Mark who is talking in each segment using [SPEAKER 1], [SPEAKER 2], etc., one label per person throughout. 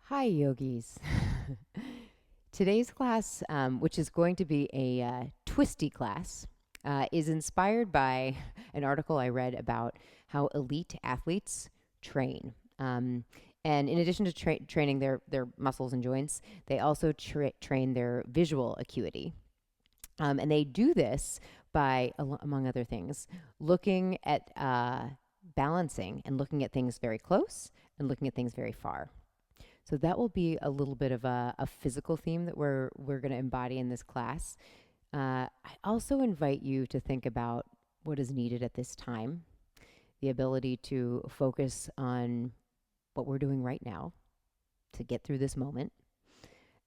[SPEAKER 1] Hi, yogis. Today's class, which is going to be a twisty class, is inspired by an article I read about how elite athletes train. And in addition to training their muscles and joints, they also train their visual acuity. And they do this by, among other things, looking at balancing and looking at things very close and looking at things very far. So that will be a little bit of a physical theme that we're going to embody in this class. I also invite you to think about what is needed at this time, the ability to focus on what we're doing right now to get through this moment,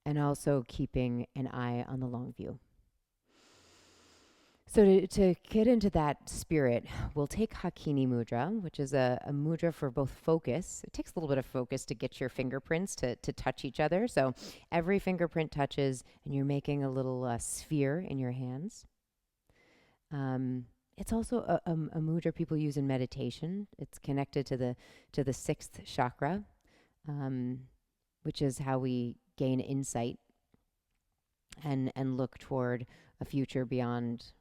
[SPEAKER 1] and also keeping an eye on the long view. So to get into that spirit, we'll take Hakini Mudra, which is a mudra for both focus. It takes a little bit of focus to get your fingerprints to touch each other. So every fingerprint touches, and you're making a little sphere in your hands. It's also a mudra people use in meditation. It's connected to the sixth chakra, which is how we gain insight and look toward a future beyond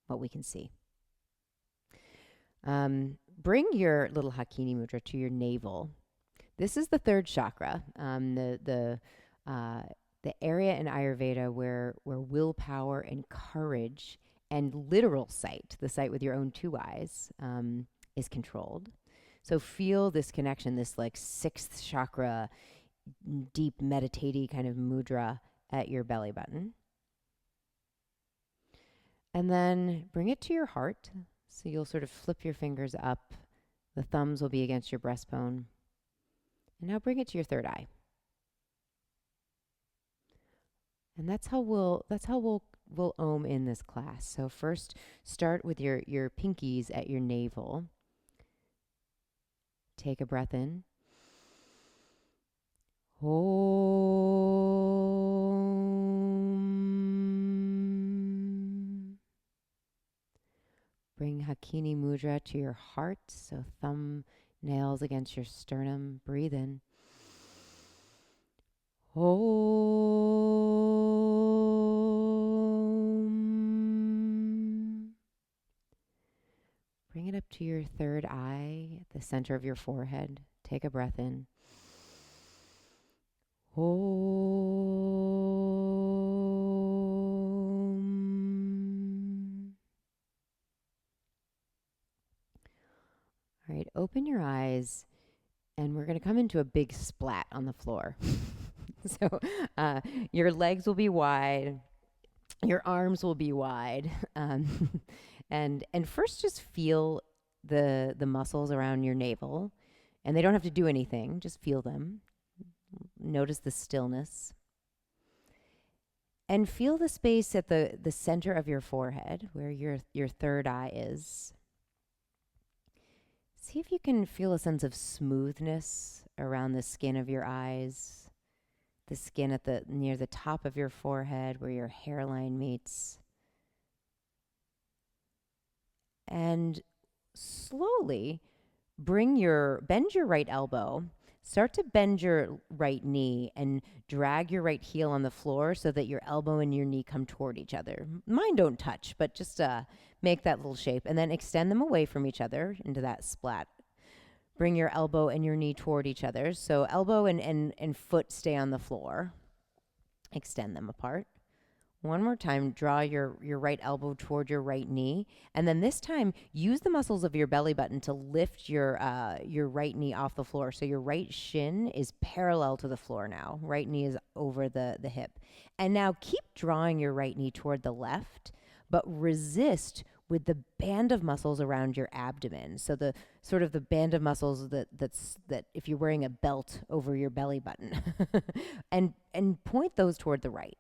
[SPEAKER 1] what we can see. Bring your little Hakini Mudra to your navel. This is the third chakra, the area in Ayurveda where willpower and courage and literal sight, the sight with your own two eyes, is controlled. So feel this connection, this like sixth chakra, deep meditative kind of mudra at your belly button. And then bring it to your heart. So you'll sort of flip your fingers up. The thumbs will be against your breastbone. And now bring it to your third eye. And that's how we'll Om in this class. So first start with your pinkies at your navel. Take a breath in. Om. Bring Hakini Mudra to your heart. So thumb nails against your sternum. Breathe in. Om. Bring it up to your third eye at the center of your forehead. Take a breath in. Om. All right, open your eyes, and we're going to come into a big splat on the floor. So your legs will be wide, your arms will be wide, and first just feel the muscles around your navel, and they don't have to do anything. Just feel them. Notice the stillness, and feel the space at the center of your forehead, where your third eye is. See if you can feel a sense of smoothness around the skin of your eyes, the skin at near the top of your forehead where your hairline meets. And slowly bend your right elbow. Start to bend your right knee and drag your right heel on the floor so that your elbow and your knee come toward each other. Mine don't touch, but just make that little shape. And then extend them away from each other into that splat. Bring your elbow and your knee toward each other. So elbow and foot stay on the floor. Extend them apart. One more time, draw your right elbow toward your right knee. And then this time, use the muscles of your belly button to lift your right knee off the floor. So your right shin is parallel to the floor now. Right knee is over the hip. And now keep drawing your right knee toward the left, but resist with the band of muscles around your abdomen. So the sort of the band of muscles that if you're wearing a belt over your belly button. and point those toward the right.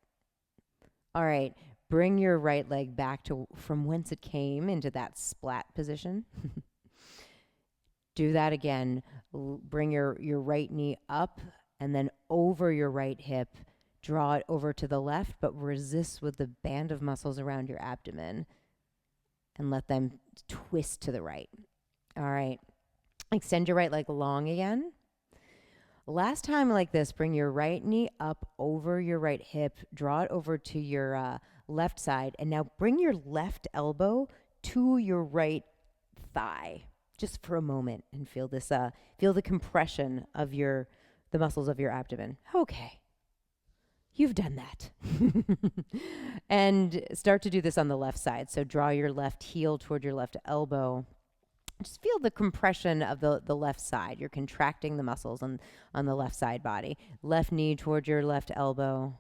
[SPEAKER 1] All right, bring your right leg back to from whence it came into that splat position. Do that again. Bring your right knee up and then over your right hip. Draw it over to the left, but resist with the band of muscles around your abdomen and let them twist to the right. All right, extend your right leg long again. Last time like this, bring your right knee up over your right hip, draw it over to your left side, and now bring your left elbow to your right thigh just for a moment and feel this feel the compression of the muscles of your abdomen. Okay. You've done that. And start to do this on the left side. So draw your left heel toward your left elbow. Just feel the compression of the left side. You're contracting the muscles on the left side body. Left knee toward your left elbow.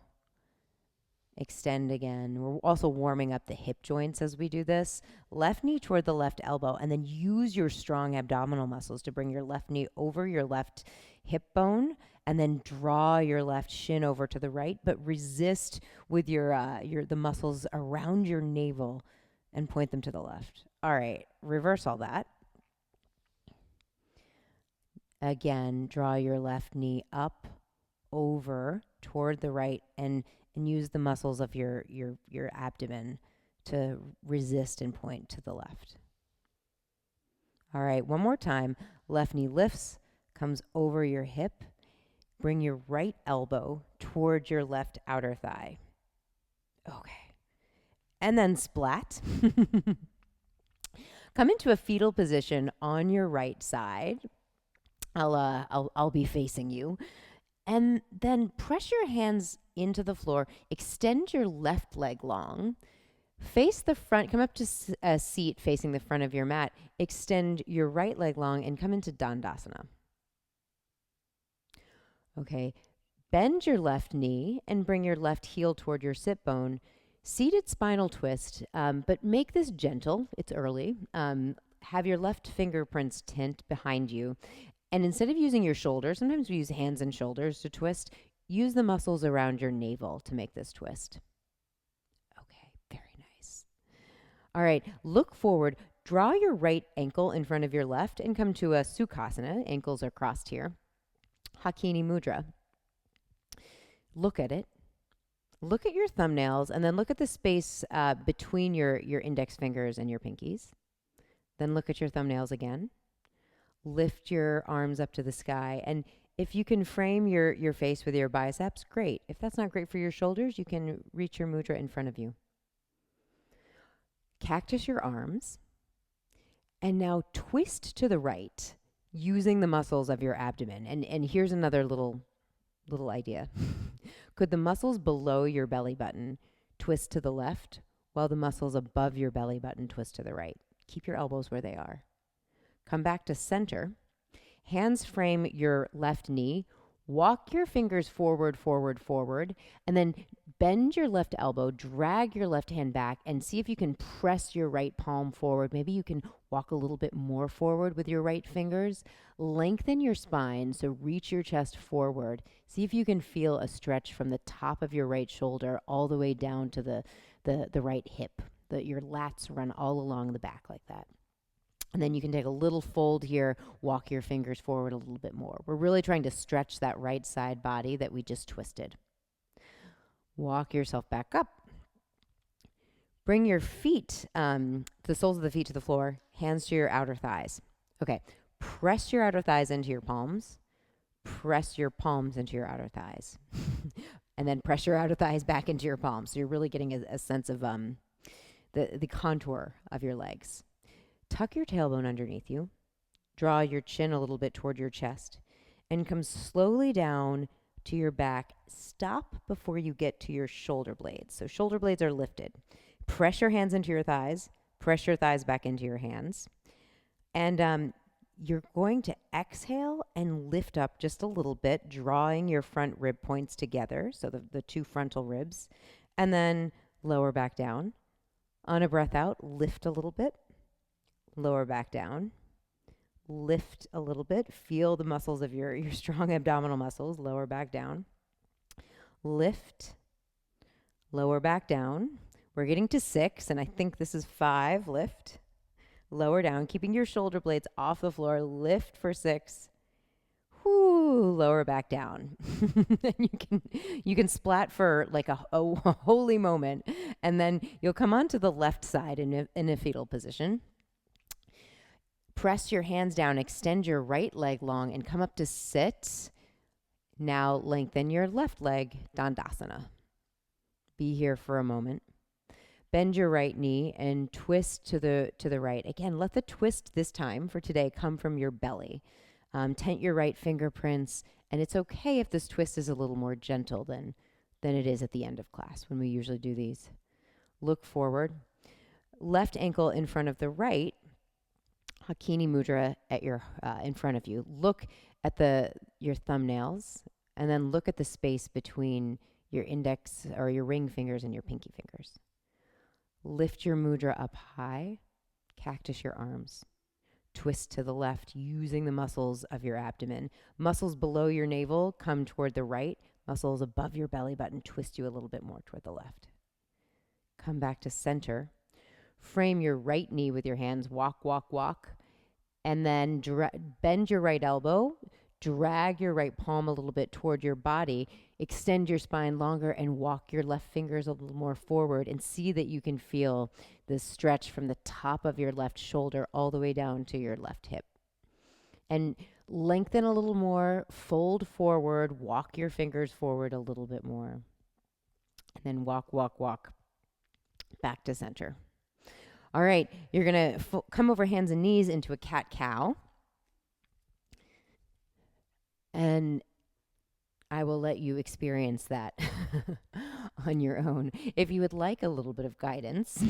[SPEAKER 1] Extend again. We're also warming up the hip joints as we do this. Left knee toward the left elbow, and then use your strong abdominal muscles to bring your left knee over your left hip bone, and then draw your left shin over to the right, but resist with the muscles around your navel and point them to the left. All right, reverse all that. Again, draw your left knee up, over, toward the right, and use the muscles of your abdomen to resist and point to the left. All right, one more time. Left knee lifts, comes over your hip. Bring your right elbow toward your left outer thigh. Okay. And then splat. Come into a fetal position on your right side. I'll be facing you. And then press your hands into the floor. Extend your left leg long. Face the front. Come up to a seat facing the front of your mat. Extend your right leg long and come into Dandasana. Okay. Bend your left knee and bring your left heel toward your sit bone. Seated spinal twist, but make this gentle. It's early. Have your left fingerprints tint behind you. And instead of using your shoulders, sometimes we use hands and shoulders to twist, use the muscles around your navel to make this twist. Okay, very nice. All right, look forward. Draw your right ankle in front of your left and come to a Sukhasana. Ankles are crossed here. Hakini Mudra. Look at it. Look at your thumbnails and then look at the space between your index fingers and your pinkies. Then look at your thumbnails again. Lift your arms up to the sky. And if you can frame your face with your biceps, great. If that's not great for your shoulders, you can reach your mudra in front of you. Cactus your arms. And now twist to the right using the muscles of your abdomen. And here's another little idea. Could the muscles below your belly button twist to the left while the muscles above your belly button twist to the right? Keep your elbows where they are. Come back to center. Hands frame your left knee. Walk your fingers forward, forward, forward, and then bend your left elbow, drag your left hand back, and see if you can press your right palm forward. Maybe you can walk a little bit more forward with your right fingers. Lengthen your spine, so reach your chest forward. See if you can feel a stretch from the top of your right shoulder all the way down to the right hip. Your lats run all along the back like that. And then you can take a little fold here, walk your fingers forward a little bit more. We're really trying to stretch that right side body that we just twisted. Walk yourself back up. Bring your feet, the soles of the feet to the floor, hands to your outer thighs. Okay, press your outer thighs into your palms. Press your palms into your outer thighs. And then press your outer thighs back into your palms. So you're really getting a sense of the contour of your legs. Tuck your tailbone underneath you. Draw your chin a little bit toward your chest. And come slowly down to your back. Stop before you get to your shoulder blades. So shoulder blades are lifted. Press your hands into your thighs. Press your thighs back into your hands. And you're going to exhale and lift up just a little bit, drawing your front rib points together, so the two frontal ribs. And then lower back down. On a breath out, lift a little bit. Lower back down. Lift a little bit. Feel the muscles of your strong abdominal muscles. Lower back down. Lift. Lower back down. We're getting to 6, and I think this is 5. Lift. Lower down. Keeping your shoulder blades off the floor. Lift for 6. Whoo, lower back down. And you can splat for like a holy moment, and then you'll come onto the left side in a fetal position. Press your hands down, extend your right leg long, and come up to sit. Now lengthen your left leg, Dandasana. Be here for a moment. Bend your right knee and twist to the right. Again, let the twist this time for today come from your belly. Tent your right fingerprints, and it's okay if this twist is a little more gentle than it is at the end of class when we usually do these. Look forward. Left ankle in front of the right. Hakini Mudra at your in front of you. Look at your thumbnails, and then look at the space between your index or your ring fingers and your pinky fingers. Lift your mudra up high. Cactus your arms. Twist to the left using the muscles of your abdomen. Muscles below your navel come toward the right. Muscles above your belly button twist you a little bit more toward the left. Come back to center. Frame your right knee with your hands. Walk, walk, walk. And then bend your right elbow. Drag your right palm a little bit toward your body. Extend your spine longer and walk your left fingers a little more forward, and see that you can feel the stretch from the top of your left shoulder all the way down to your left hip. And lengthen a little more, fold forward, walk your fingers forward a little bit more. And then walk, walk, walk back to center. All right, you're going to come over hands and knees into a cat-cow. And I will let you experience that on your own. If you would like a little bit of guidance,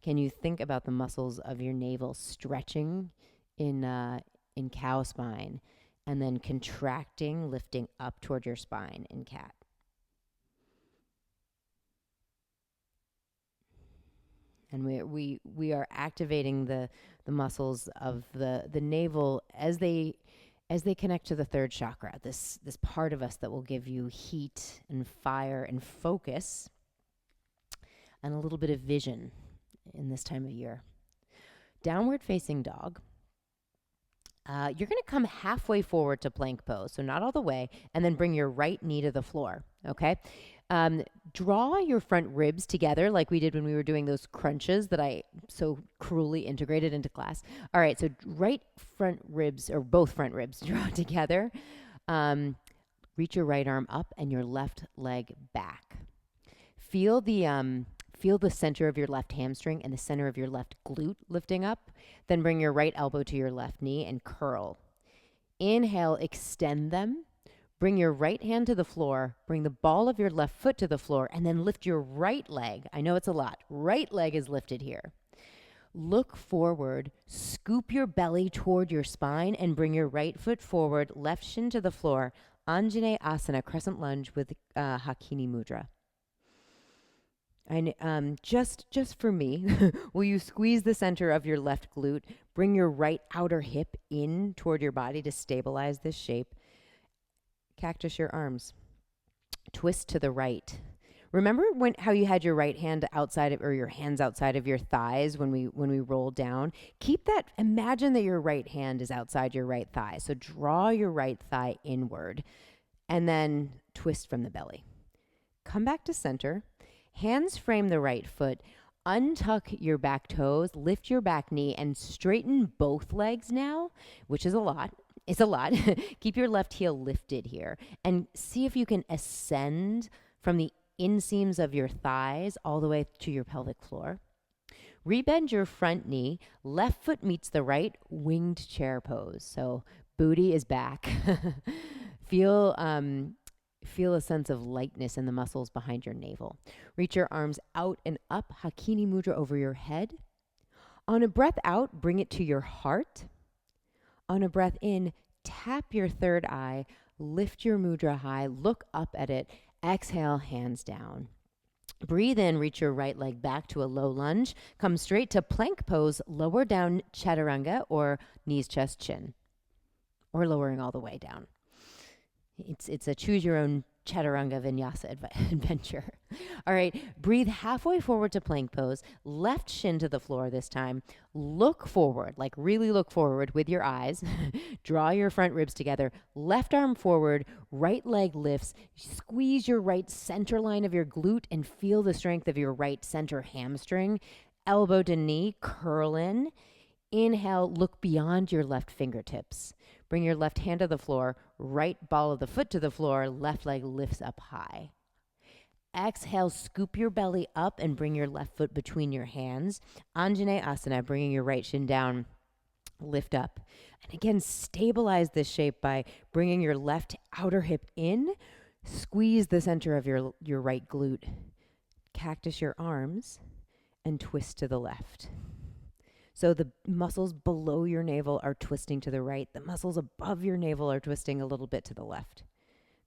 [SPEAKER 1] can you think about the muscles of your navel stretching in cow spine and then contracting, lifting up toward your spine in cat? And we are activating the muscles of the navel as they connect to the third chakra, this part of us that will give you heat and fire and focus and a little bit of vision in this time of year. Downward facing dog. You're going to come halfway forward to plank pose, so not all the way, and then bring your right knee to the floor, okay? Draw your front ribs together like we did when we were doing those crunches that I so cruelly integrated into class. All right, so right front ribs, or both front ribs, draw together. Reach your right arm up and your left leg back. Feel the center of your left hamstring and the center of your left glute lifting up. Then bring your right elbow to your left knee and curl. Inhale, extend them. Bring your right hand to the floor, bring the ball of your left foot to the floor, and then lift your right leg. I know it's a lot. Right leg is lifted here. Look forward, scoop your belly toward your spine, and bring your right foot forward, left shin to the floor. Anjane Asana, crescent lunge with Hakini Mudra. Just for me, will you squeeze the center of your left glute, bring your right outer hip in toward your body to stabilize this shape. Cactus your arms. Twist to the right. Remember how you had your right hand outside of, or your hands outside of your thighs when we rolled down? Keep that, imagine that your right hand is outside your right thigh. So draw your right thigh inward and then twist from the belly. Come back to center. Hands frame the right foot. Untuck your back toes, lift your back knee, and straighten both legs now, which is a lot. It's a lot. Keep your left heel lifted here and see if you can ascend from the inseams of your thighs all the way to your pelvic floor. Rebend your front knee. Left foot meets the right, winged chair pose. So booty is back. Feel a sense of lightness in the muscles behind your navel. Reach your arms out and up, Hakini Mudra over your head. On a breath out, bring it to your heart. On a breath in, tap your third eye, lift your mudra high, look up at it, exhale, hands down. Breathe in, reach your right leg back to a low lunge. Come straight to plank pose, lower down chaturanga or knees, chest, chin, or lowering all the way down. It's a choose your own chaturanga vinyasa adventure. All right, breathe halfway forward to plank pose, left shin to the floor this time. Look forward, like really look forward with your eyes. Draw your front ribs together, left arm forward, right leg lifts. Squeeze your right center line of your glute and feel the strength of your right center hamstring. Elbow to knee, curl in. Inhale, look beyond your left fingertips. Bring your left hand to the floor, right ball of the foot to the floor, left leg lifts up high. Exhale, scoop your belly up and bring your left foot between your hands. Anjaneyasana, bringing your right shin down, lift up. And again, stabilize this shape by bringing your left outer hip in, squeeze the center of your right glute. Cactus your arms and twist to the left. So the muscles below your navel are twisting to the right. The muscles above your navel are twisting a little bit to the left.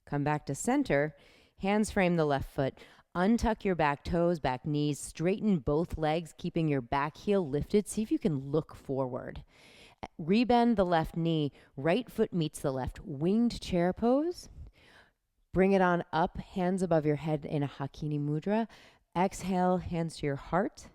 [SPEAKER 1] Come back to center. Hands frame the left foot. Untuck your back toes, back knees. Straighten both legs, keeping your back heel lifted. See if you can look forward. Rebend the left knee. Right foot meets the left. Winged chair pose. Bring it on up. Hands above your head in a Hakini Mudra. Exhale, hands to your heart.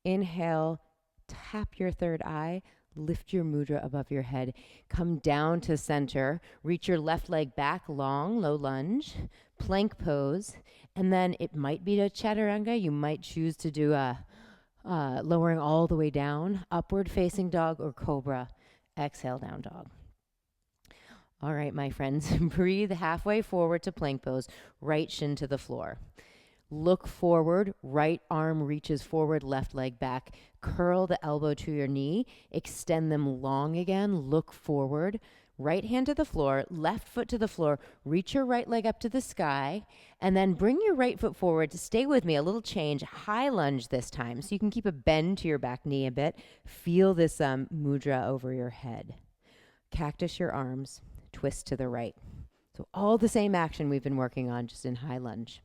[SPEAKER 1] Inhale, tap your third eye. Lift your mudra above your head. Come down to center. Reach your left leg back long, low lunge. Plank pose. And then it might be a chaturanga. You might choose to do a lowering all the way down. Upward facing dog or cobra. Exhale, down dog. All right, my friends. Breathe halfway forward to plank pose. Right shin to the floor. Look forward, right arm reaches forward, left leg back. Curl the elbow to your knee. Extend them long again. Look forward. Right hand to the floor, left foot to the floor. Reach your right leg up to the sky. And then bring your right foot forward. Stay with me, a little change. High lunge this time. So you can keep a bend to your back knee a bit. Feel this mudra over your head. Cactus your arms. Twist to the right. So all the same action we've been working on, just in high lunge.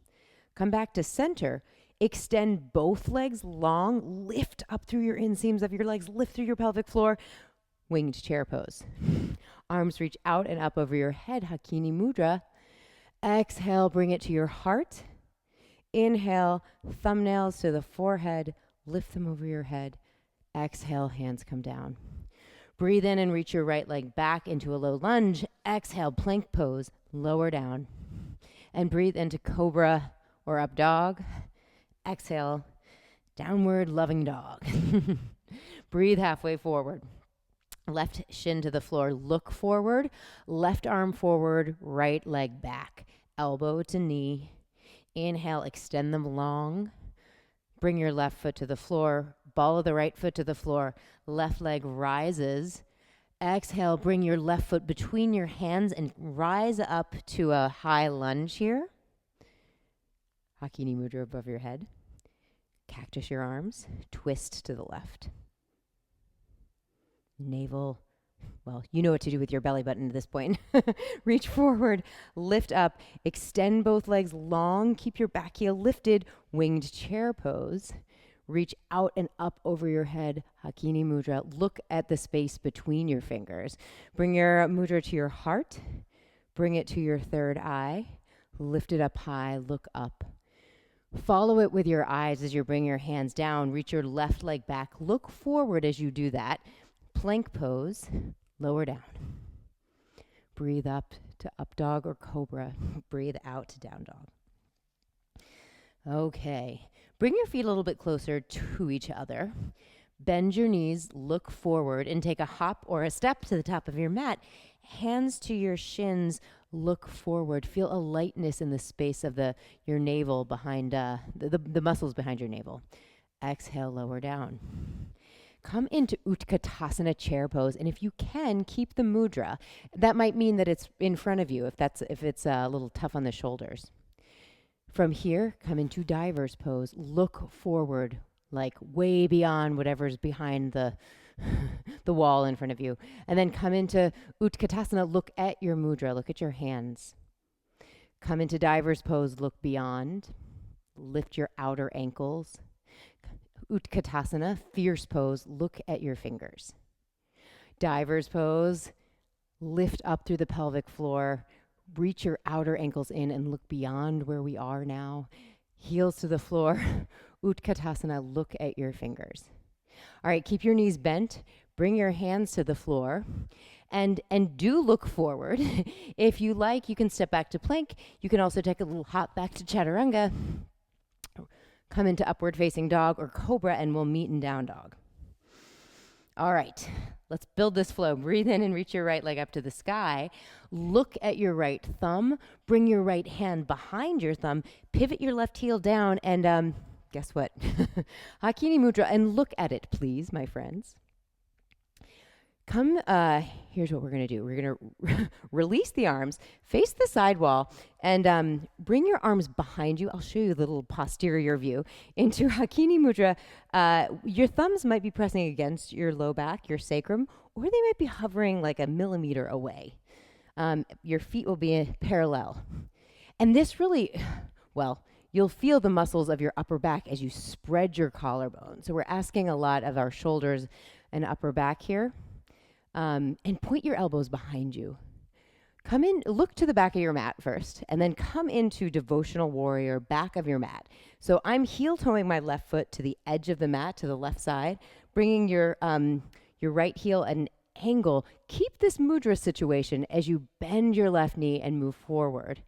[SPEAKER 1] Come back to center. Extend both legs long. Lift up through your inseams of your legs. Lift through your pelvic floor. Winged chair pose. Arms reach out and up over your head. Hakini Mudra. Exhale, bring it to your heart. Inhale, thumbnails to the forehead. Lift them over your head. Exhale, hands come down. Breathe in and reach your right leg back into a low lunge. Exhale, plank pose. Lower down. And breathe into cobra or up dog. Exhale, downward loving dog. Breathe halfway forward. Left shin to the floor, look forward. Left arm forward, right leg back. Elbow to knee. Inhale, extend them long. Bring your left foot to the floor. Ball of the right foot to the floor. Left leg rises. Exhale, bring your left foot between your hands and rise up to a high lunge here. Hakini Mudra above your head. Cactus your arms. Twist to the left. Navel. Well, you know what to do with your belly button at this point. Reach forward. Lift up. Extend both legs long. Keep your back heel lifted. Winged chair pose. Reach out and up over your head. Hakini Mudra. Look at the space between your fingers. Bring your mudra to your heart. Bring it to your third eye. Lift it up high. Look up. Follow it with your eyes as you bring your hands down. Reach your left leg back. Look forward as you do that. Plank pose. Lower down. Breathe up to up dog or cobra. Breathe out to down dog. Okay. Bring your feet a little bit closer to each other. Bend your knees, look forward, and take a hop or a step to the top of your mat. Hands to your shins, look forward. Feel a lightness in the space of your navel behind the muscles behind your navel. Exhale, lower down. Come into Utkatasana chair pose, and if you can, keep the mudra. That might mean that it's in front of you if it's a little tough on the shoulders. From here, come into diver's pose. Look forward, like way beyond whatever's behind the wall in front of you. And then come into Utkatasana. Look at your mudra. Look at your hands. Come into diver's pose. Look beyond. Lift your outer ankles. Utkatasana, fierce pose. Look at your fingers. Diver's pose. Lift up through the pelvic floor. Reach your outer ankles in and look beyond where we are now. Heels to the floor. Utkatasana, look at your fingers. All right, keep your knees bent. Bring your hands to the floor. And do look forward. If you like, you can step back to plank. You can also take a little hop back to chaturanga. Come into upward facing dog or cobra, and we'll meet in down dog. All right, let's build this flow. Breathe in and reach your right leg up to the sky. Look at your right thumb. Bring your right hand behind your thumb. Pivot your left heel down. And guess what? Hakini Mudra. And look at it, please, my friends. Here's what we're going to do. We're going to release the arms, face the side wall, and bring your arms behind you. I'll show you the little posterior view into Hakini Mudra. Your thumbs might be pressing against your low back, your sacrum, or they might be hovering like a millimeter away. Your feet will be parallel. And this really, well, you'll feel the muscles of your upper back as you spread your collarbone. So we're asking a lot of our shoulders and upper back here. And point your elbows behind you. Come in, look to the back of your mat first, and then come into devotional warrior, back of your mat. So I'm heel toeing my left foot to the edge of the mat, to the left side, bringing your right heel at an angle. Keep this mudra situation as you bend your left knee and move forward.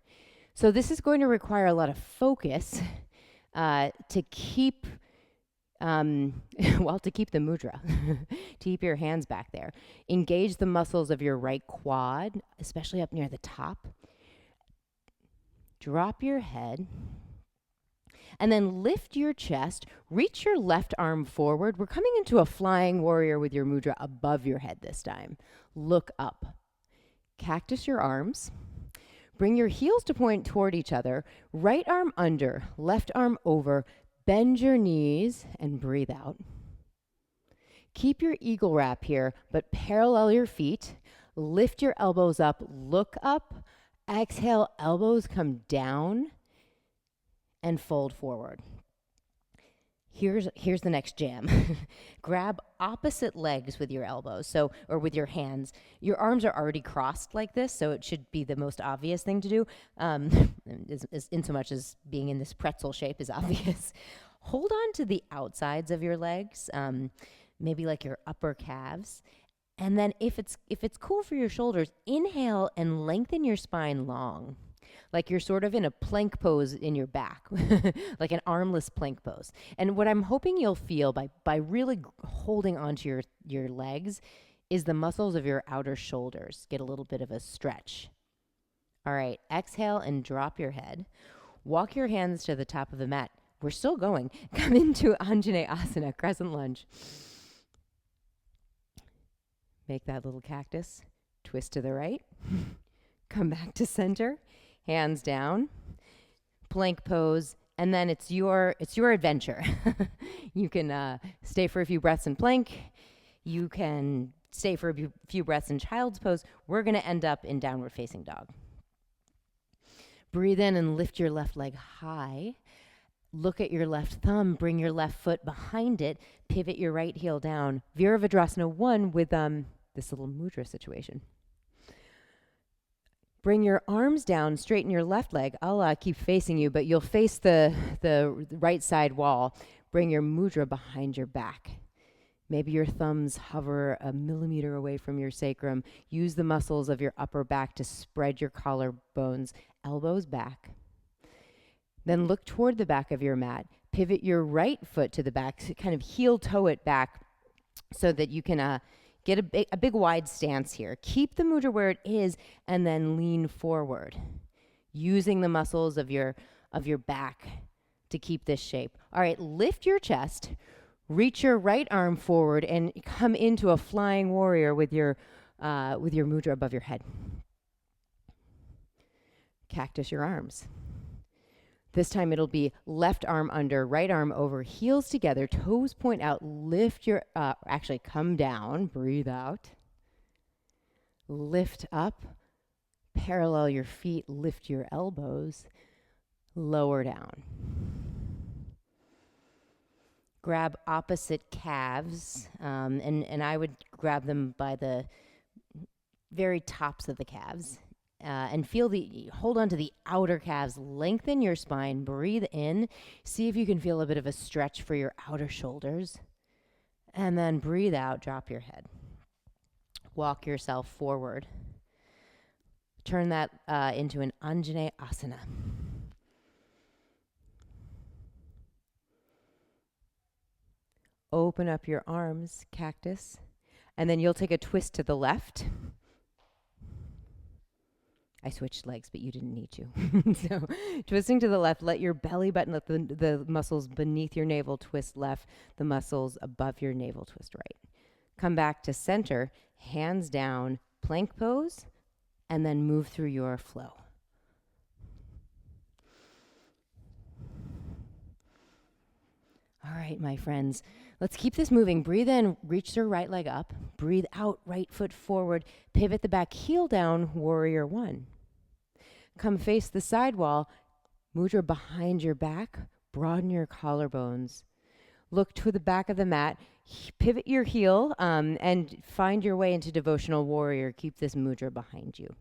[SPEAKER 1] So this is going to require a lot of focus to keep to keep the mudra, to keep your hands back there. Engage the muscles of your right quad, especially up near the top. Drop your head. And then lift your chest. Reach your left arm forward. We're coming into a flying warrior with your mudra above your head this time. Look up. Cactus your arms. Bring your heels to point toward each other. Right arm under, left arm over. Bend your knees and breathe out. Keep your eagle wrap here, but parallel your feet. Lift your elbows up, look up. Exhale, elbows come down and fold forward. Here's the next jam. Grab opposite legs with your elbows, or with your hands. Your arms are already crossed like this, so it should be the most obvious thing to do, in so much as being in this pretzel shape is obvious. Hold on to the outsides of your legs, maybe like your upper calves. And then if it's cool for your shoulders, inhale and lengthen your spine long. Like you're sort of in a plank pose in your back, like an armless plank pose. And what I'm hoping you'll feel by really holding onto your legs is the muscles of your outer shoulders. Get a little bit of a stretch. All right, exhale and drop your head. Walk your hands to the top of the mat. We're still going. Come into Anjaneyasana, crescent lunge. Make that little cactus. Twist to the right. Come back to center. Hands down, plank pose, and then it's your adventure. You can stay for a few breaths in plank. You can stay for a few breaths in child's pose. We're going to end up in downward facing dog. Breathe in and lift your left leg high. Look at your left thumb. Bring your left foot behind it. Pivot your right heel down. Virabhadrasana 1 with this little mudra situation. Bring your arms down, straighten your left leg. I'll keep facing you, but you'll face the right side wall. Bring your mudra behind your back. Maybe your thumbs hover a millimeter away from your sacrum. Use the muscles of your upper back to spread your collarbones, elbows back. Then look toward the back of your mat. Pivot your right foot to the back, so kind of heel toe it back so that you can get a big wide stance here. Keep the mudra where it is and then lean forward, using the muscles of your back to keep this shape. All right, lift your chest, reach your right arm forward and come into a flying warrior with your mudra above your head. Cactus your arms. This time it'll be left arm under, right arm over, heels together, toes point out, lift your, come down, breathe out. Lift up, parallel your feet, lift your elbows, lower down. Grab opposite calves, and I would grab them by the very tops of the calves. And hold on to the outer calves, lengthen your spine, breathe in, see if you can feel a bit of a stretch for your outer shoulders, and then breathe out, drop your head. Walk yourself forward. Turn that into an Anjaneyasana. Open up your arms, cactus. And then you'll take a twist to the left. I switched legs, but you didn't need to. So twisting to the left, let your belly button, let the muscles beneath your navel twist left, the muscles above your navel twist right. Come back to center, hands down, plank pose, and then move through your flow. All right, my friends, let's keep this moving. Breathe in, reach your right leg up. Breathe out, right foot forward. Pivot the back heel down, warrior one. Come face the side wall, mudra behind your back, broaden your collarbones. Look to the back of the mat, pivot your heel, and find your way into devotional warrior. Keep this mudra behind you.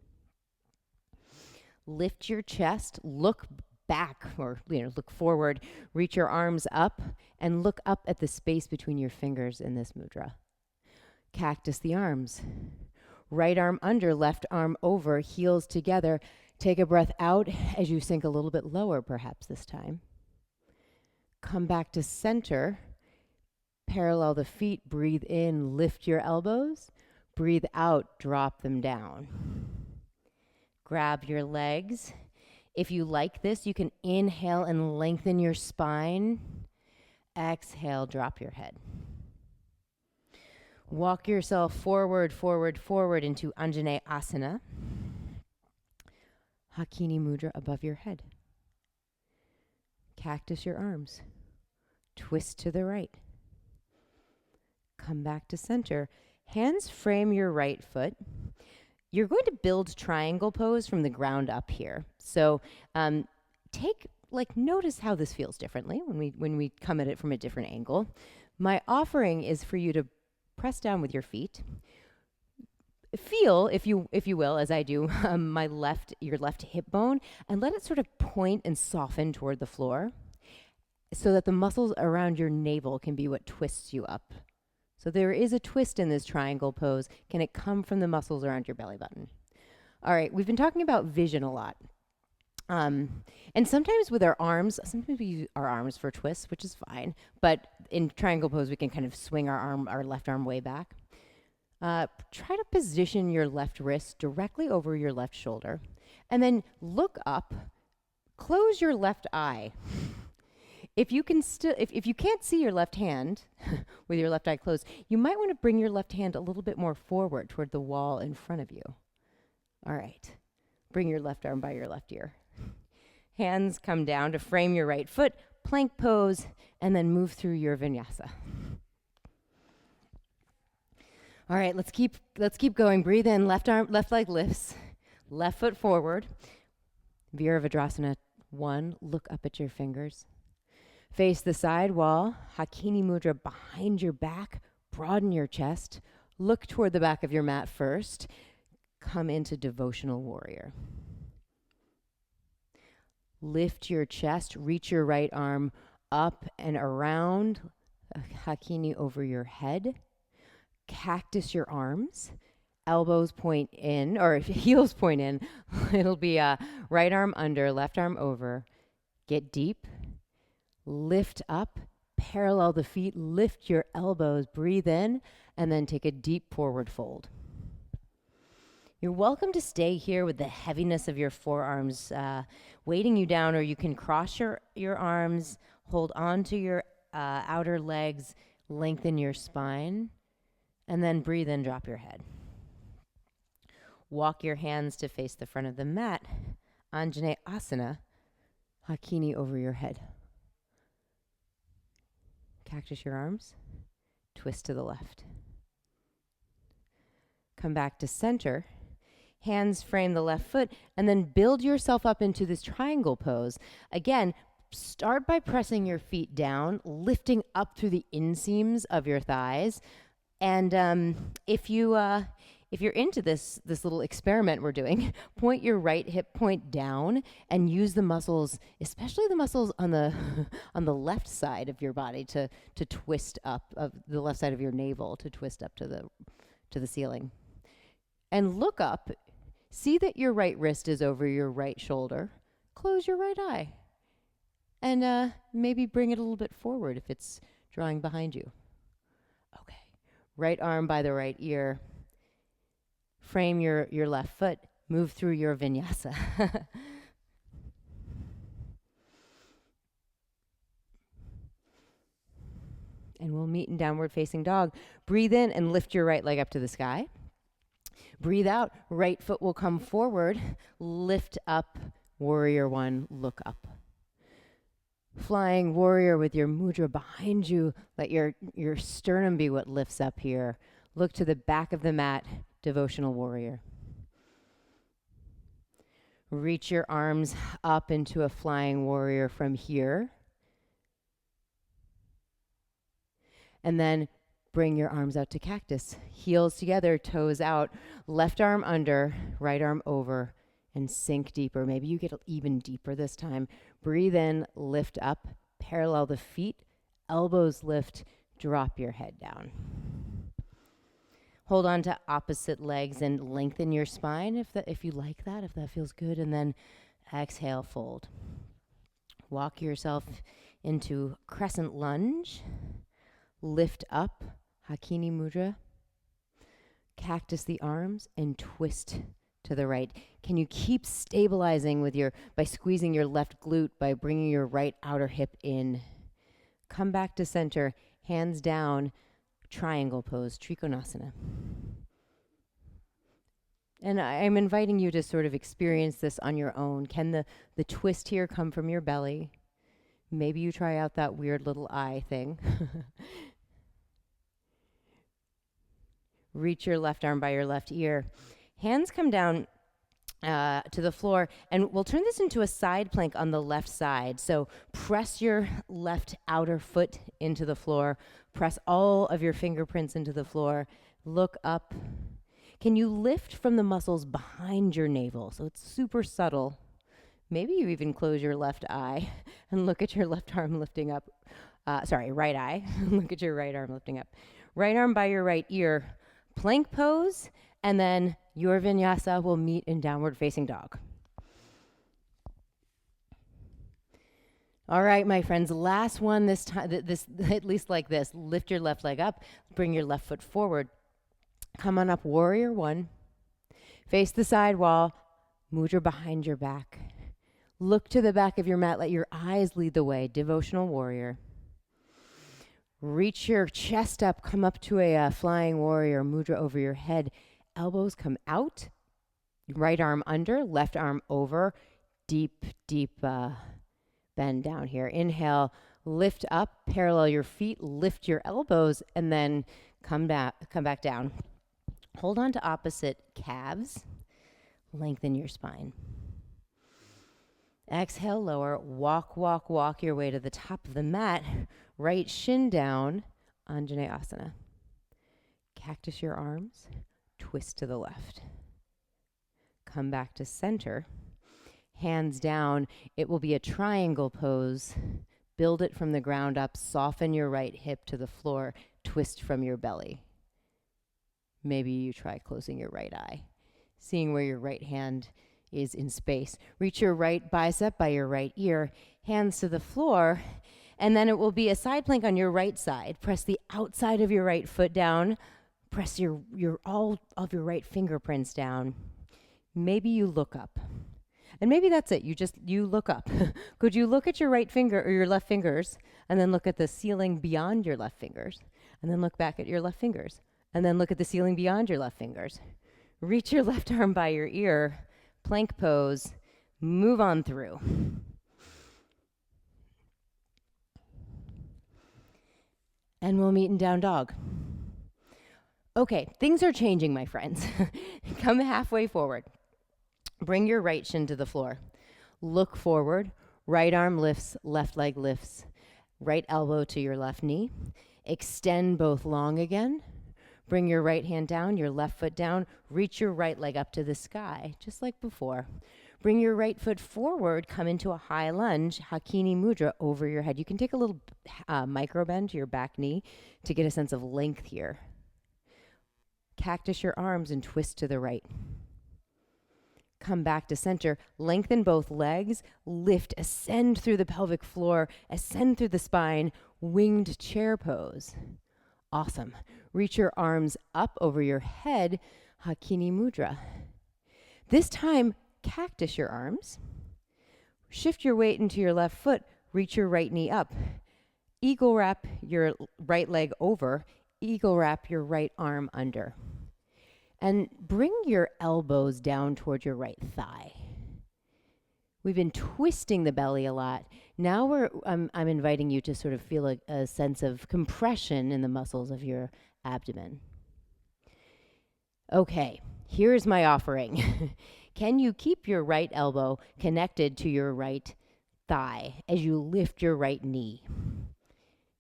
[SPEAKER 1] Lift your chest, look back, or look forward, reach your arms up, and look up at the space between your fingers in this mudra. Cactus the arms. Right arm under, left arm over, heels together. Take a breath out as you sink a little bit lower, perhaps this time. Come back to center. Parallel the feet. Breathe in, lift your elbows. Breathe out, drop them down. Grab your legs. If you like this, you can inhale and lengthen your spine. Exhale, drop your head. Walk yourself forward, forward, forward into Anjaneyasana. Asana. Hakini mudra above your head. Cactus your arms. Twist to the right. Come back to center. Hands frame your right foot. You're going to build triangle pose from the ground up here. So notice how this feels differently when we come at it from a different angle. My offering is for you to press down with your feet. Feel, if you will, as I do, your left hip bone, and let it sort of point and soften toward the floor so that the muscles around your navel can be what twists you up. So there is a twist in this triangle pose. Can it come from the muscles around your belly button? All right, we've been talking about vision a lot. And sometimes with our arms, sometimes we use our arms for twists, which is fine. But in triangle pose, we can kind of swing our left arm way back. Try to position your left wrist directly over your left shoulder, and then look up. Close your left eye. If you can't see your left hand with your left eye closed, you might want to bring your left hand a little bit more forward toward the wall in front of you. All right. Bring your left arm by your left ear. Hands come down to frame your right foot, plank pose, and then move through your vinyasa. All right, let's keep going. Breathe in, left leg lifts, left foot forward. Virabhadrasana 1, look up at your fingers. Face the side wall, Hakini mudra behind your back, broaden your chest. Look toward the back of your mat first. Come into devotional warrior. Lift your chest, reach your right arm up and around, Hakini over your head. Cactus your arms, elbows point in, or heels point in. It'll be right arm under, left arm over. Get deep, lift up, parallel the feet, lift your elbows, breathe in, and then take a deep forward fold. You're welcome to stay here with the heaviness of your forearms weighting you down, or you can cross your arms, hold on to your outer legs, lengthen your spine. And then breathe in, drop your head. Walk your hands to face the front of the mat. Anjaneyasana, Hakini over your head. Cactus your arms. Twist to the left. Come back to center. Hands frame the left foot, and then build yourself up into this triangle pose. Again, start by pressing your feet down, lifting up through the inseams of your thighs. And if you're into this little experiment we're doing, point your right hip point down and use the muscles, especially the muscles on the on the left side of your body to twist up, of the left side of your navel to twist up to the ceiling. And look up, see that your right wrist is over your right shoulder. Close your right eye. And maybe bring it a little bit forward if it's drawing behind you. Okay. Right arm by the right ear. Frame your left foot. Move through your vinyasa. And we'll meet in downward facing dog. Breathe in and lift your right leg up to the sky. Breathe out, right foot will come forward. Lift up, warrior one, look up. Flying warrior with your mudra behind you. Let your sternum be what lifts up here. Look to the back of the mat, devotional warrior. Reach your arms up into a flying warrior from here. And then bring your arms out to cactus. Heels together, toes out. Left arm under, right arm over, and sink deeper. Maybe you get even deeper this time. Breathe in, lift up, parallel the feet, elbows lift, drop your head down. Hold on to opposite legs and lengthen your spine if you like that, if that feels good. And then exhale, fold. Walk yourself into crescent lunge. Lift up, Hakini Mudra. Cactus the arms and twist to the right. Can you keep stabilizing by squeezing your left glute, by bringing your right outer hip in? Come back to center, hands down, triangle pose, Trikonasana. And I'm inviting you to sort of experience this on your own. Can the twist here come from your belly? Maybe you try out that weird little eye thing. Reach your left arm by your left ear. Hands come down to the floor, and we'll turn this into a side plank on the left side. So press your left outer foot into the floor. Press all of your fingerprints into the floor. Look up. Can you lift from the muscles behind your navel? So it's super subtle. Maybe you even close your left eye and look at your left arm lifting up. Right eye. Look at your right arm lifting up. Right arm by your right ear. Plank pose, and then your vinyasa will meet in downward facing dog. All right, my friends, last one this time, this at least like this. Lift your left leg up, bring your left foot forward. Come on up, warrior one. Face the side wall, mudra behind your back. Look to the back of your mat, let your eyes lead the way, devotional warrior. Reach your chest up, come up to a flying warrior, mudra over your head. Elbows come out, right arm under, left arm over. Deep bend down here. Inhale, lift up, parallel your feet, lift your elbows, and then come back down. Hold on to opposite calves. Lengthen your spine. Exhale, lower. Walk your way to the top of the mat. Right shin down, Anjaneyasana. Cactus your arms, twist to the left. Come back to center. Hands down, it will be a triangle pose. Build it from the ground up, soften your right hip to the floor, twist from your belly. Maybe you try closing your right eye, seeing where your right hand is in space. Reach your right bicep by your right ear, hands to the floor, and then it will be a side plank on your right side. Press the outside of your right foot down. Press your all of your right fingerprints down. Maybe you look up. And maybe that's it. You look up. Could you look at your right finger or your left fingers and then look at the ceiling beyond your left fingers and then look back at your left fingers and then look at the ceiling beyond your left fingers. Reach your left arm by your ear. Plank pose. Move on through. And we'll meet in down dog. Okay, things are changing, my friends. Come halfway forward. Bring your right shin to the floor. Look forward. Right arm lifts, left leg lifts. Right elbow to your left knee. Extend both long again. Bring your right hand down, your left foot down. Reach your right leg up to the sky, just like before. Bring your right foot forward, come into a high lunge, Hakini Mudra over your head. You can take a little micro bend to your back knee to get a sense of length here. Cactus your arms and twist to the right. Come back to center, lengthen both legs, lift, ascend through the pelvic floor, ascend through the spine, winged chair pose. Awesome. Reach your arms up over your head, Hakini Mudra. This time, cactus your arms. Shift your weight into your left foot, reach your right knee up. Eagle wrap your right leg over, eagle wrap your right arm under. And bring your elbows down toward your right thigh. We've been twisting the belly a lot. Now I'm inviting you to sort of feel a sense of compression in the muscles of your abdomen. Okay, here's my offering. Can you keep your right elbow connected to your right thigh as you lift your right knee?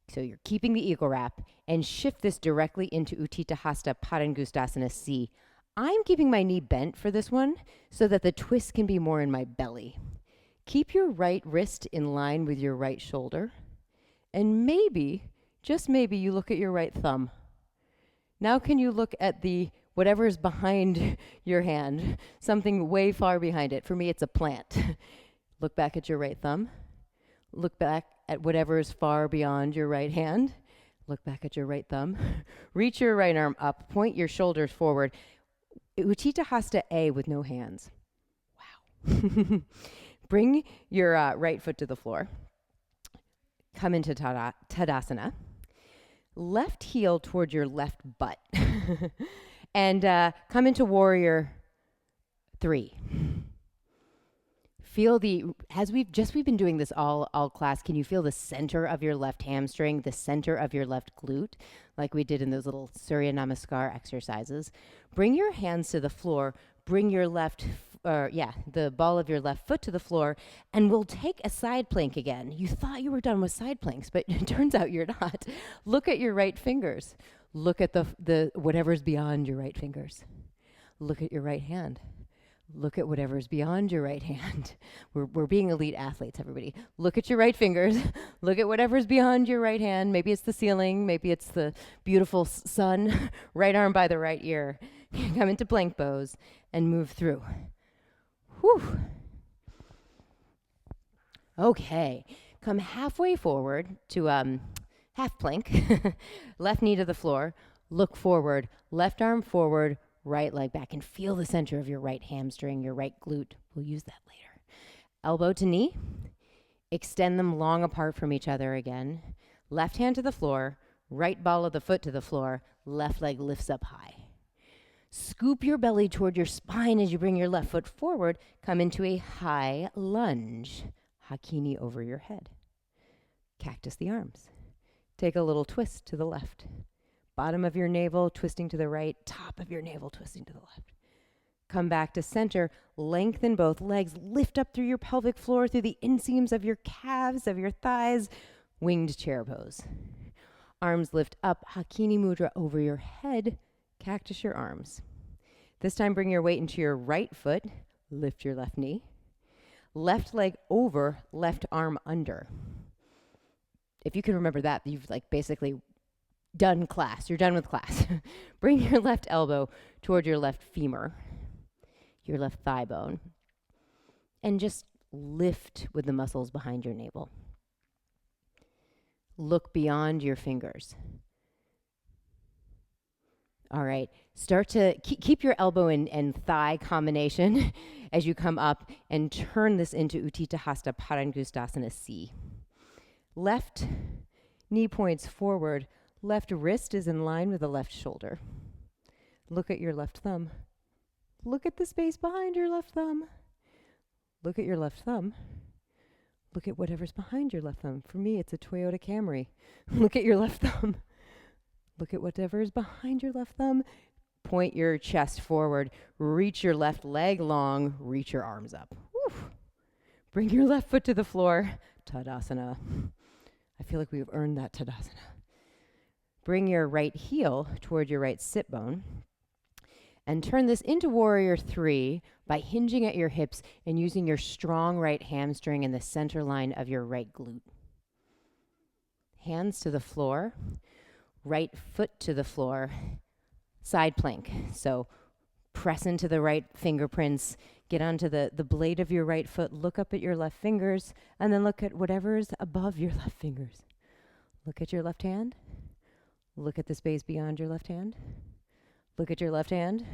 [SPEAKER 1] So you're keeping the eagle wrap and shift this directly into Utthita Hasta Padangusthasana C. I'm keeping my knee bent for this one so that the twist can be more in my belly. Keep your right wrist in line with your right shoulder. And maybe, just maybe, you look at your right thumb. Now can you look at whatever is behind your hand, something way far behind it. For me, it's a plant. Look back at your right thumb. Look back at whatever is far beyond your right hand. Look back at your right thumb. Reach your right arm up. Point your shoulders forward. Utthita Hasta A with no hands. Wow. Bring your right foot to the floor. Come into Tadasana. Left heel toward your left butt. And come into Warrior 3. Feel as we've been doing this all class, can you feel the center of your left hamstring, the center of your left glute, like we did in those little Surya Namaskar exercises? Bring your hands to the floor, bring your the ball of your left foot to the floor, and we'll take a side plank again. You thought you were done with side planks, but it turns out you're not. Look at your right fingers. Look at the whatever's beyond your right fingers. Look at your right hand. Look at whatever's beyond your right hand. We're being elite athletes, everybody. Look at your right fingers. Look at whatever's beyond your right hand. Maybe it's the ceiling. Maybe it's the beautiful sun. Right arm by the right ear. Come into plank pose and move through. Whew. Okay. Come halfway forward to half plank. Left knee to the floor. Look forward. Left arm forward. Right leg back, and feel the center of your right hamstring, your right glute. We'll use that later. Elbow to knee. Extend them long apart from each other again. Left hand to the floor. Right ball of the foot to the floor. Left leg lifts up high. Scoop your belly toward your spine as you bring your left foot forward. Come into a high lunge. Hakini over your head. Cactus the arms. Take a little twist to the left. Bottom of your navel twisting to the right, top of your navel twisting to the left. Come back to center, lengthen both legs, lift up through your pelvic floor, through the inseams of your calves, of your thighs, winged chair pose. Arms lift up, Hakini Mudra over your head, cactus your arms. This time bring your weight into your right foot, lift your left knee. Left leg over, left arm under. If you can remember that, you've basically done class. You're done with class. Bring your left elbow toward your left femur, your left thigh bone, and just lift with the muscles behind your navel. Look beyond your fingers. All right. Start to keep your elbow and thigh combination as you come up and turn this into Utthita Hasta Padangusthasana C. Left knee points forward. Left wrist is in line with the left shoulder. Look at your left thumb. Look at the space behind your left thumb. Look at your left thumb. Look at whatever's behind your left thumb. For me, it's a Toyota Camry. Look at your left thumb. Look at whatever is behind your left thumb. Point your chest forward. Reach your left leg long. Reach your arms up. Woo. Bring your left foot to the floor. Tadasana. I feel like we've earned that Tadasana. Bring your right heel toward your right sit bone and turn this into Warrior 3 by hinging at your hips and using your strong right hamstring in the center line of your right glute. Hands to the floor, right foot to the floor, side plank. So press into the right fingerprints, get onto the blade of your right foot, look up at your left fingers, and then look at whatever is above your left fingers. Look at your left hand. Look at the space beyond your left hand. Look at your left hand.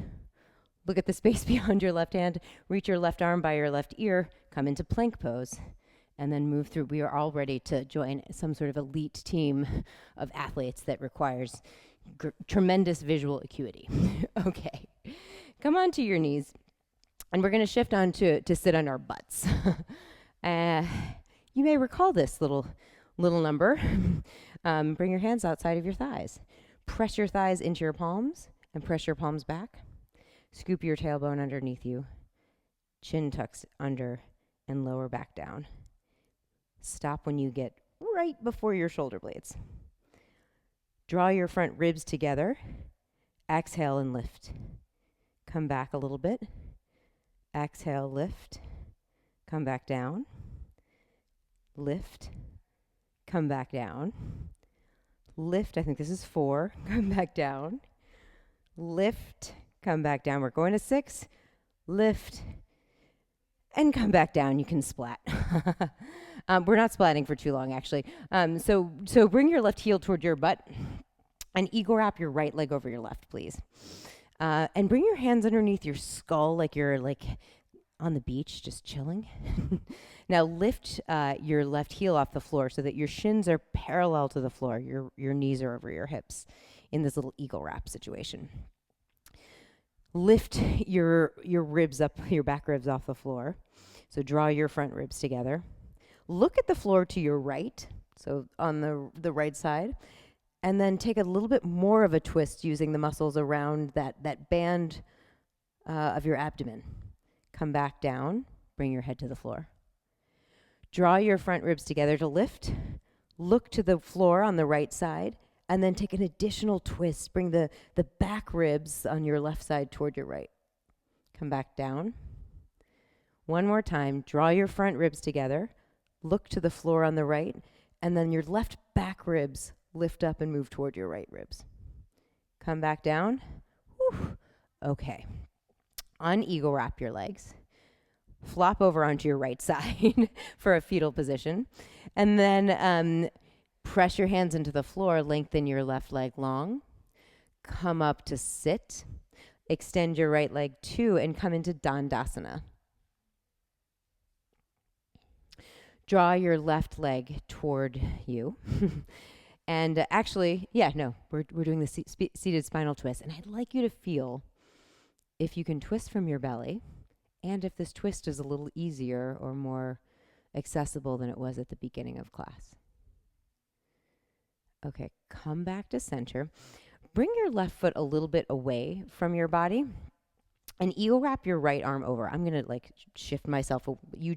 [SPEAKER 1] Look at the space beyond your left hand. Reach your left arm by your left ear. Come into plank pose. And then move through. We are all ready to join some sort of elite team of athletes that requires tremendous visual acuity. Okay. Come onto your knees. And we're going to shift on to sit on our butts. You may recall this little number. Bring your hands outside of your thighs. Press your thighs into your palms and press your palms back. Scoop your tailbone underneath you. Chin tucks under and lower back down. Stop when you get right before your shoulder blades. Draw your front ribs together. Exhale and lift. Come back a little bit. Exhale, lift. Come back down. Lift. Come back down. Lift, I think this is 4. Come back down. Lift. Come back down. We're going to 6. Lift. And come back down. You can splat. We're not splatting for too long, actually. So bring your left heel toward your butt and eagle wrap your right leg over your left, please. And bring your hands underneath your skull like you're on the beach, just chilling. Now lift your left heel off the floor so that your shins are parallel to the floor. Your knees are over your hips in this little eagle wrap situation. Lift your ribs up, your back ribs off the floor. So draw your front ribs together. Look at the floor to your right, so on the right side, and then take a little bit more of a twist using the muscles around that band of your abdomen. Come back down, bring your head to the floor. Draw your front ribs together to lift. Look to the floor on the right side, and then take an additional twist. Bring the back ribs on your left side toward your right. Come back down. One more time, draw your front ribs together. Look to the floor on the right, and then your left back ribs lift up and move toward your right ribs. Come back down. Whew. Okay. Un-eagle wrap your legs. Flop over onto your right side for a fetal position. And then press your hands into the floor, lengthen your left leg long. Come up to sit. Extend your right leg 2 and come into Dandasana. Draw your left leg toward you. And we're doing the seated spinal twist. And I'd like you to feel if you can twist from your belly, and if this twist is a little easier or more accessible than it was at the beginning of class. Okay, come back to center. Bring your left foot a little bit away from your body. And eagle wrap your right arm over. I'm gonna shift myself. You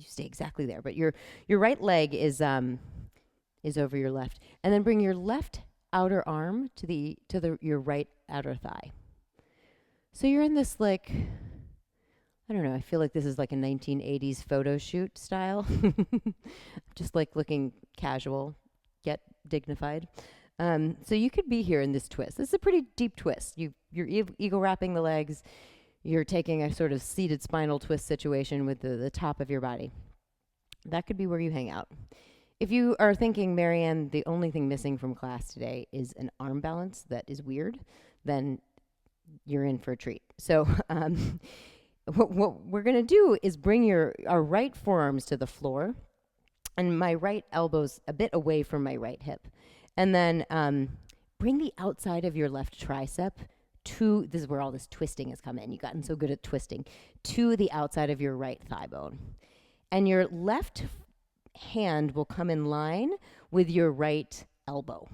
[SPEAKER 1] stay exactly there. But your right leg is over your left, and then bring your left outer arm to your right outer thigh. So you're in this I don't know. I feel like this is like a 1980s photo shoot style. Just looking casual, yet dignified. So you could be here in this twist. This is a pretty deep twist. You're eagle wrapping the legs. You're taking a sort of seated spinal twist situation with the top of your body. That could be where you hang out. If you are thinking, MaryAnne, the only thing missing from class today is an arm balance that is weird, then you're in for a treat. So what we're going to do is bring our right forearms to the floor, and my right elbow's a bit away from my right hip. And then bring the outside of your left tricep this is where all this twisting has come in. You've gotten so good at twisting, to the outside of your right thigh bone. And your left hand will come in line with your right elbow.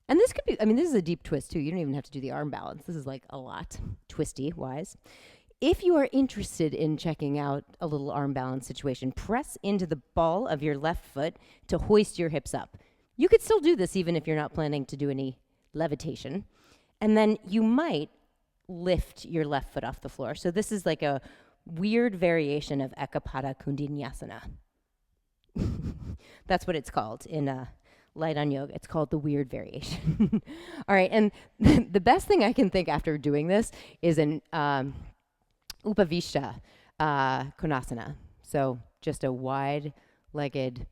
[SPEAKER 1] And this could be, this is a deep twist too. You don't even have to do the arm balance. This is a lot twisty-wise. If you are interested in checking out a little arm balance situation, press into the ball of your left foot to hoist your hips up. You could still do this even if you're not planning to do any levitation. And then you might lift your left foot off the floor. So this is a weird variation of Ekapada Kundinyasana. That's what it's called in Light on Yoga. It's called the weird variation. All right, and the best thing I can think after doing this is an Upavishta Konasana. So just a wide-legged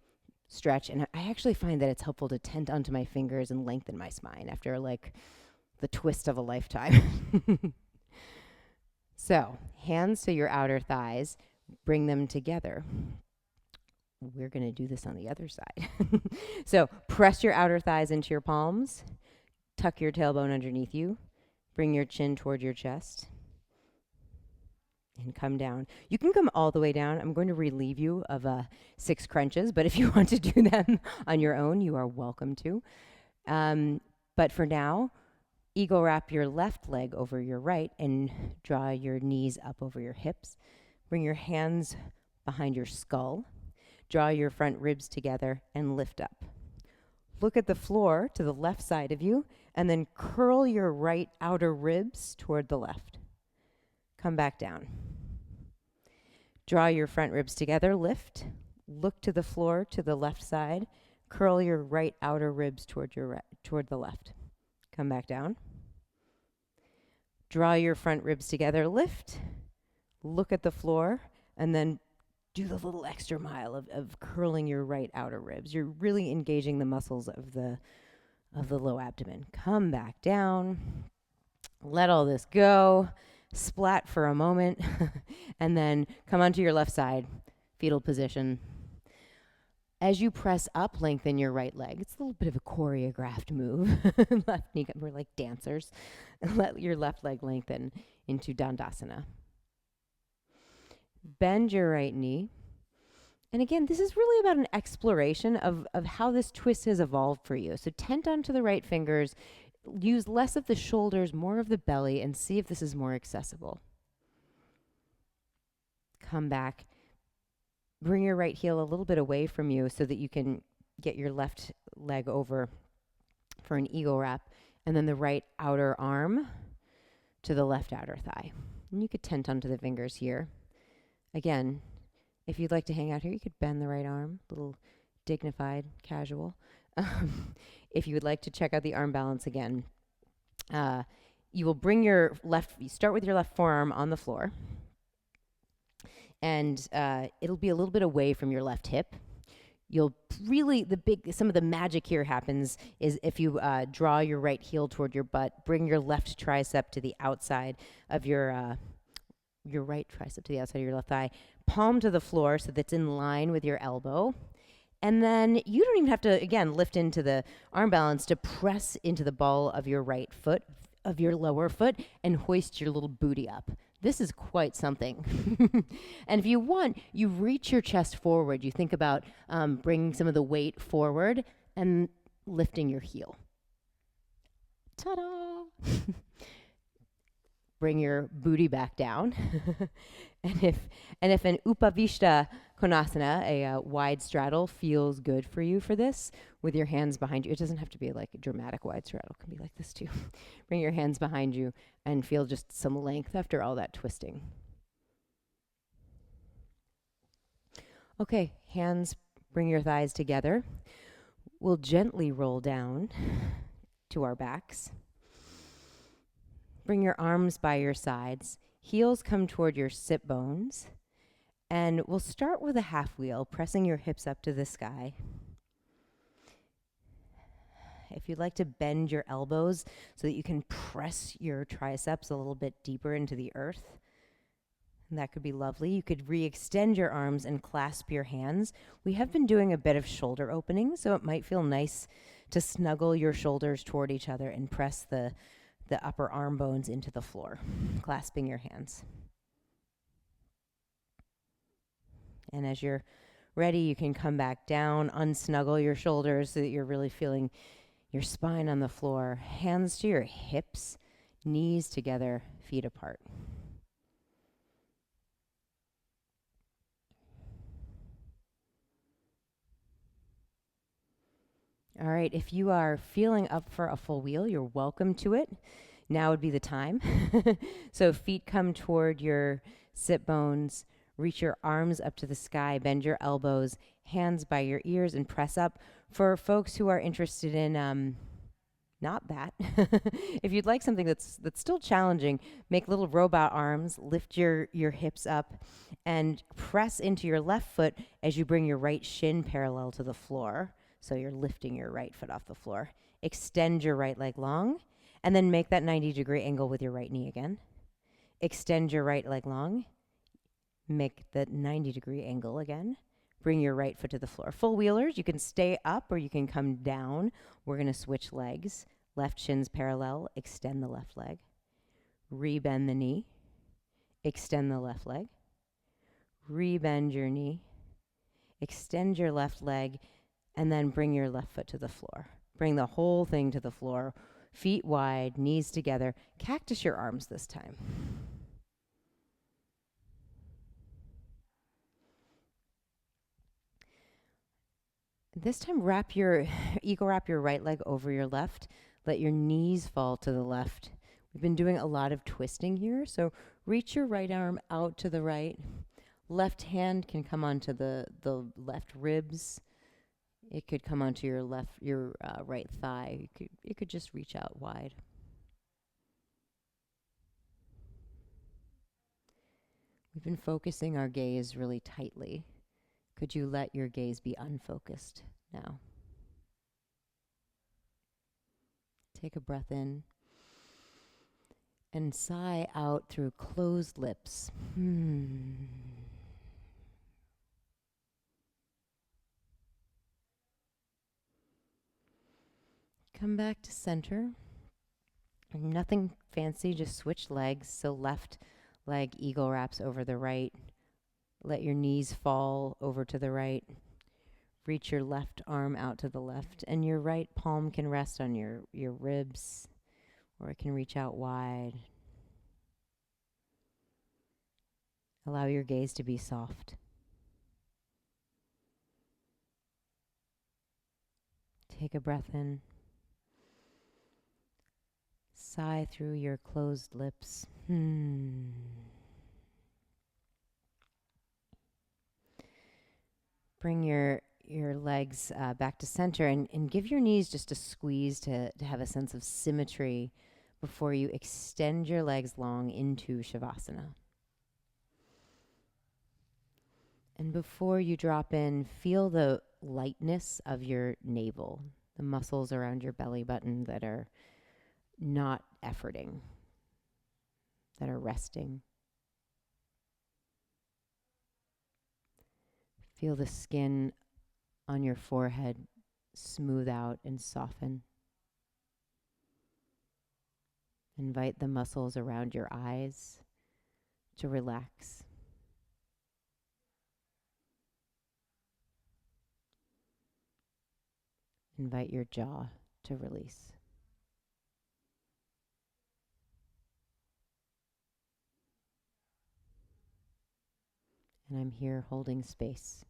[SPEAKER 1] stretch. And I actually find that it's helpful to tent onto my fingers and lengthen my spine after like the twist of a lifetime. So, hands to your outer thighs, bring them together. We're going to do this on the other side. So, press your outer thighs into your palms, tuck your tailbone underneath you, bring your chin toward your chest, and come down. You can come all the way down. I'm going to relieve you of 6 crunches, but if you want to do them on your own, you are welcome to. But for now, eagle wrap your left leg over your right and draw your knees up over your hips. Bring your hands behind your skull. Draw your front ribs together and lift up. Look at the floor to the left side of you and then curl your right outer ribs toward the left. Come back down. Draw your front ribs together, lift. Look to the floor to the left side. Curl your right outer ribs toward the left. Come back down. Draw your front ribs together, lift. Look at the floor, and then do the little extra mile of curling your right outer ribs. You're really engaging the muscles of the low abdomen. Come back down. Let all this go. Splat for a moment, and then come onto your left side, fetal position. As you press up, lengthen your right leg. It's a little bit of a choreographed move. Left knee, we're like dancers. Let your left leg lengthen into Dandasana. Bend your right knee. And again, this is really about an exploration of how this twist has evolved for you. So tent onto the right fingers, use less of the shoulders, more of the belly, and see if this is more accessible. Come back. Bring your right heel a little bit away from you so that you can get your left leg over for an eagle wrap, and then the right outer arm to the left outer thigh. And you could tent onto the fingers here. Again, if you'd like to hang out here, you could bend the right arm, a little dignified, casual. If you would like to check out the arm balance again, you will bring you start with your left forearm on the floor. And it'll be a little bit away from your left hip. You'll really, some of the magic here happens is if you draw your right heel toward your butt, bring your left tricep to the outside of your right tricep to the outside of your left thigh, palm to the floor so that's in line with your elbow. And then you don't even have to, again, lift into the arm balance to press into the ball of your right foot, of your lower foot, and hoist your little booty up. This is quite something. And if you want, you reach your chest forward. You think about bringing some of the weight forward and lifting your heel. Ta-da! Bring your booty back down. and if an Upavishta Konasana, a wide straddle, feels good for you for this, with your hands behind you. It doesn't have to be like a dramatic wide straddle. It can be like this too. Bring your hands behind you and feel just some length after all that twisting. Okay, hands, bring your thighs together. We'll gently roll down to our backs. Bring your arms by your sides. Heels come toward your sit bones. And we'll start with a half wheel, pressing your hips up to the sky. If you'd like to bend your elbows so that you can press your triceps a little bit deeper into the earth, that could be lovely. You could re-extend your arms and clasp your hands. We have been doing a bit of shoulder opening, so it might feel nice to snuggle your shoulders toward each other and press the upper arm bones into the floor, clasping your hands. And as you're ready, you can come back down, unsnuggle your shoulders so that you're really feeling your spine on the floor, hands to your hips, knees together, feet apart. All right, if you are feeling up for a full wheel, you're welcome to it. Now would be the time. So feet come toward your sit bones. Reach your arms up to the sky, bend your elbows, hands by your ears, and press up. For folks who are interested in not that. If you'd like something that's still challenging, make little robot arms, lift your hips up, and press into your left foot as you bring your right shin parallel to the floor. So you're lifting your right foot off the floor. Extend your right leg long, and then make that 90-degree angle with your right knee again. Extend your right leg long, make the 90-degree angle again. Bring your right foot to the floor. Full wheelers, you can stay up or you can come down. We're going to switch legs. Left shin's parallel, extend the left leg. Rebend the knee, extend the left leg. Rebend your knee, extend your left leg, and then bring your left foot to the floor. Bring the whole thing to the floor. Feet wide, knees together. Cactus your arms this time. This time, eagle wrap your right leg over your left. Let your knees fall to the left. We've been doing a lot of twisting here, so reach your right arm out to the right. Left hand can come onto the left ribs. It could come onto your right thigh. It could just reach out wide. We've been focusing our gaze really tightly. Could you let your gaze be unfocused now? Take a breath in and sigh out through closed lips. Come back to center. Nothing fancy, just switch legs. So left leg eagle wraps over the right. Let your knees fall over to the right. Reach your left arm out to the left, and your right palm can rest on your ribs, or it can reach out wide. Allow your gaze to be soft. Take a breath in. Sigh through your closed lips. Bring your legs back to center and give your knees just a squeeze to have a sense of symmetry before you extend your legs long into Shavasana. And before you drop in, feel the lightness of your navel, the muscles around your belly button that are not efforting, that are resting. Feel the skin on your forehead smooth out and soften. Invite the muscles around your eyes to relax. Invite your jaw to release. And I'm here holding space.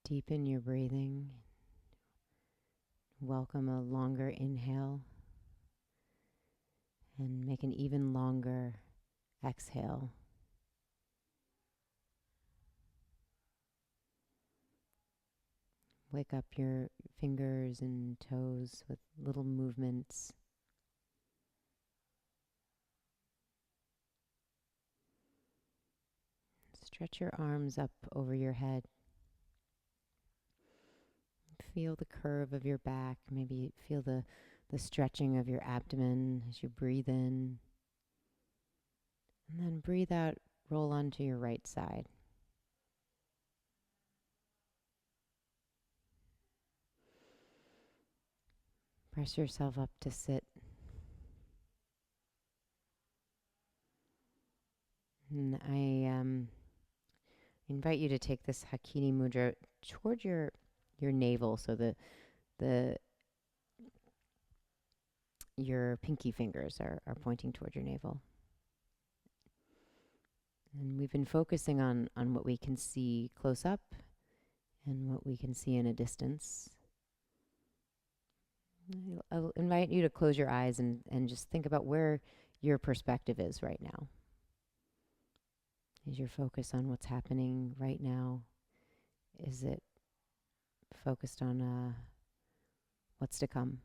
[SPEAKER 1] Deepen your breathing. Welcome a longer inhale and make an even longer Exhale. Wake up your fingers and toes with little movements. Stretch your arms up over your head. Feel the curve of your back. Maybe feel the stretching of your abdomen as you breathe in. And then breathe out, roll onto your right side. Press yourself up to sit. And I invite you to take this Hakini Mudra toward your navel, so the your pinky fingers are pointing toward your navel. And we've been focusing on what we can see close up and what we can see in a distance. I'll invite you to close your eyes and just think about where your perspective is right now. Is your focus on what's happening right now? Is it focused on what's to come,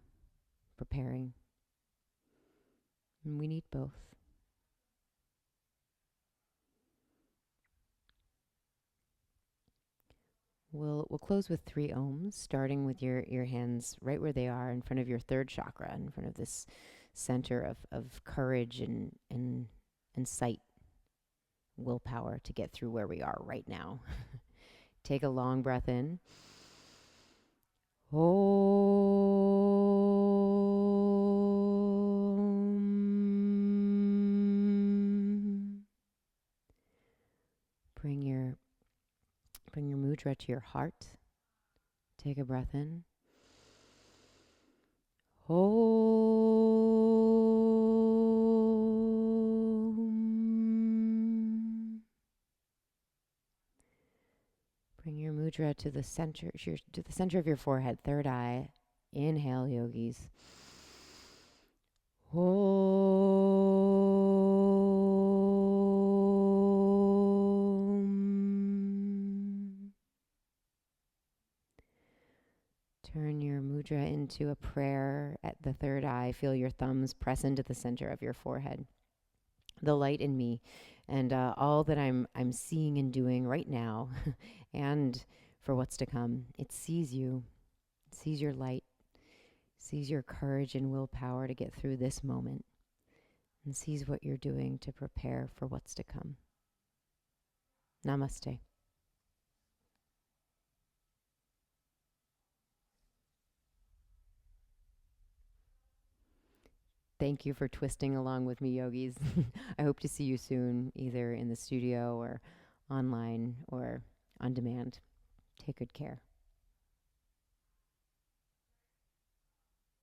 [SPEAKER 1] preparing? And we need both. We'll close with 3 ohms, starting with your hands right where they are in front of your third chakra, in front of this center of courage and sight, willpower to get through where we are right now. Take a long breath in. Om. Bring your mudra to your heart. Take a breath in. Om. Bring your mudra to the center, of your forehead, third eye. Inhale, yogis. Om. Turn your mudra into a prayer at the third eye. Feel your thumbs press into the center of your forehead. The light in me and all that I'm seeing and doing right now and for what's to come. It sees you. It sees your light. Sees your courage and willpower to get through this moment, and sees what you're doing to prepare for what's to come. Namaste. Thank you for twisting along with me, yogis. I hope to see you soon, either in the studio or online or on demand. Take good care.